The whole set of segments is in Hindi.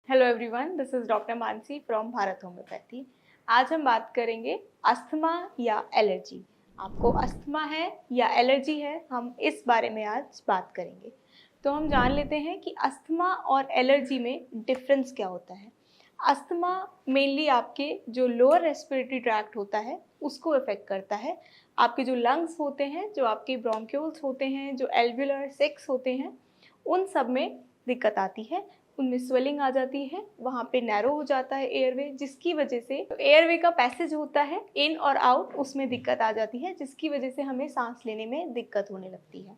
Hello everyone, this is doctor Mansi from Bharat homeopathy. आज हम बात करेंगे अस्थमा या एलर्जी। आपको अस्थमा है या एलर्जी है, हम इस बारे में आज बात करेंगे। तो हम जान लेते हैं कि अस्थमा और एलर्जी में डिफरेंस क्या होता है। अस्थमा मेनली आपके जो लोअर रेस्पिरेटरी ट्रैक्ट होता है उसको इफेक्ट करता है। आपके जो लंग्स होते हैं, जो आपके ब्रोंक्यूल्स होते हैं, जो एल्वुलर सेक्स होते हैं, उन सब में दिक्कत आती है। उनमें स्वेलिंग आ जाती है, वहाँ पे नैरो हो जाता है एयरवे, जिसकी वजह से एयरवे का पैसेज होता है इन और आउट, उसमें दिक्कत आ जाती है, जिसकी वजह से हमें सांस लेने में दिक्कत होने लगती है।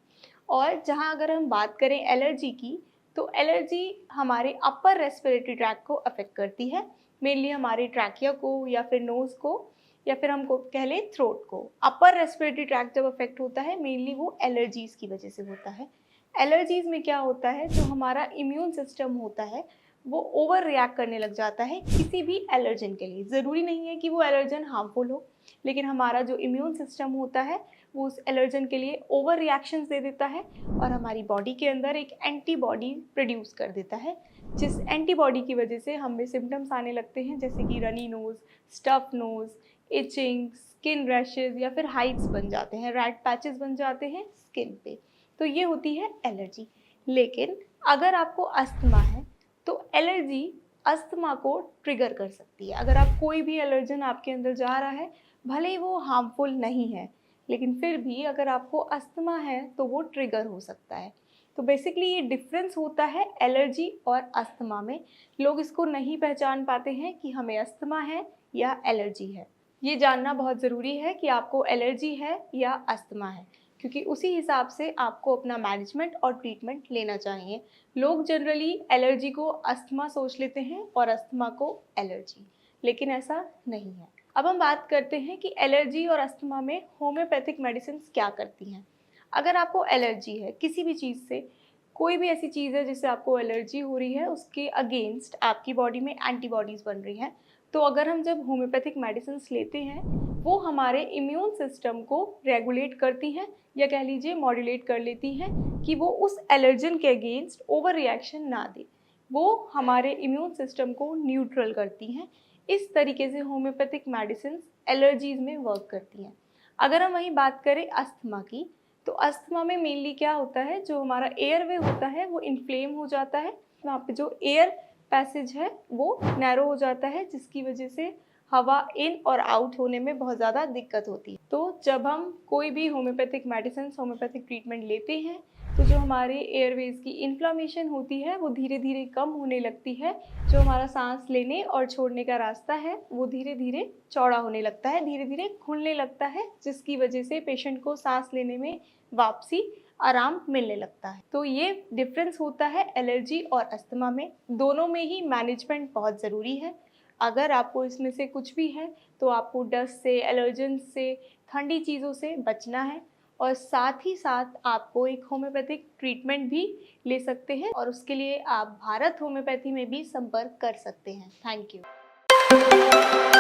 और जहाँ अगर हम बात करें एलर्जी की, तो एलर्जी हमारे अपर रेस्पिरेटरी ट्रैक्ट को अफेक्ट करती है, मेनली हमारे ट्रैकिया को या फिर नोज़ को या फिर हमको कह लें थ्रोट को। अपर रेस्पिरेटरी ट्रैक्ट जब अफेक्ट होता है मेनली वो एलर्जीज़ की वजह से होता है। एलर्जीज़ में क्या होता है, जो हमारा इम्यून सिस्टम होता है वो ओवर रिएक्ट करने लग जाता है किसी भी एलर्जन के लिए। ज़रूरी नहीं है कि वो एलर्जन हार्मफुल हो, लेकिन हमारा जो इम्यून सिस्टम होता है वो उस एलर्जन के लिए ओवर रिएक्शंस दे देता है और हमारी बॉडी के अंदर एक एंटीबॉडी प्रोड्यूस कर देता है, जिस एंटीबॉडी की वजह से हमें सिम्टम्स आने लगते हैं, जैसे कि runny nose, stuff nose, itching, skin rashes या फिर हाइट्स बन जाते हैं, रेड पैचेस बन जाते हैं स्किन पे। तो ये होती है एलर्जी। लेकिन अगर आपको अस्थमा है तो एलर्जी अस्थमा को ट्रिगर कर सकती है। अगर आप कोई भी एलर्जन आपके अंदर जा रहा है, भले ही वो हार्मफुल नहीं है, लेकिन फिर भी अगर आपको अस्थमा है तो वो ट्रिगर हो सकता है। तो बेसिकली ये डिफरेंस होता है एलर्जी और अस्थमा में। लोग इसको नहीं पहचान पाते हैं कि हमें अस्थमा है या एलर्जी है। ये जानना बहुत ज़रूरी है कि आपको एलर्जी है या अस्थमा है, क्योंकि उसी हिसाब से आपको अपना मैनेजमेंट और ट्रीटमेंट लेना चाहिए। लोग जनरली एलर्जी को अस्थमा सोच लेते हैं और अस्थमा को एलर्जी, लेकिन ऐसा नहीं है। अब हम बात करते हैं कि एलर्जी और अस्थमा में होम्योपैथिक मेडिसिन क्या करती हैं। अगर आपको एलर्जी है किसी भी चीज़ से, कोई भी ऐसी चीज़ है जिससे आपको एलर्जी हो रही है, उसके अगेंस्ट आपकी बॉडी में एंटीबॉडीज़ बन रही हैं, तो अगर हम जब होम्योपैथिक मेडिसिन लेते हैं वो हमारे इम्यून सिस्टम को रेगुलेट करती हैं या कह लीजिए मॉड्यूलेट कर लेती हैं कि वो उस एलर्जन के अगेंस्ट ओवर रिएक्शन ना दे। वो हमारे इम्यून सिस्टम को न्यूट्रल करती हैं। इस तरीके से होम्योपैथिक मेडिसिन एलर्जीज़ में वर्क करती हैं। अगर हम वहीं बात करें अस्थमा की, तो अस्थमा में मेनली क्या होता है, जो हमारा एयरवे होता है वो इन्फ्लेम हो जाता है, वहाँ पे जो एयर पैसेज है वो नैरो हो जाता है, जिसकी वजह से हवा इन और आउट होने में बहुत ज़्यादा दिक्कत होती है। तो जब हम कोई भी होम्योपैथिक मेडिसिन, होम्योपैथिक ट्रीटमेंट लेते हैं, तो जो हमारे एयरवेज की इन्फ्लामेशन होती है वो धीरे धीरे कम होने लगती है। जो हमारा सांस लेने और छोड़ने का रास्ता है वो धीरे धीरे चौड़ा होने लगता है, धीरे धीरे खुलने लगता है, जिसकी वजह से पेशेंट को सांस लेने में वापसी आराम मिलने लगता है। तो ये डिफरेंस होता है एलर्जी और अस्थमा में। दोनों में ही मैनेजमेंट बहुत ज़रूरी है। अगर आपको इसमें से कुछ भी है तो आपको डस्ट से, एलर्जन से, ठंडी चीज़ों से बचना है, और साथ ही साथ आपको एक होम्योपैथिक ट्रीटमेंट भी ले सकते हैं, और उसके लिए आप भारत होम्योपैथी में भी संपर्क कर सकते हैं। Thank you.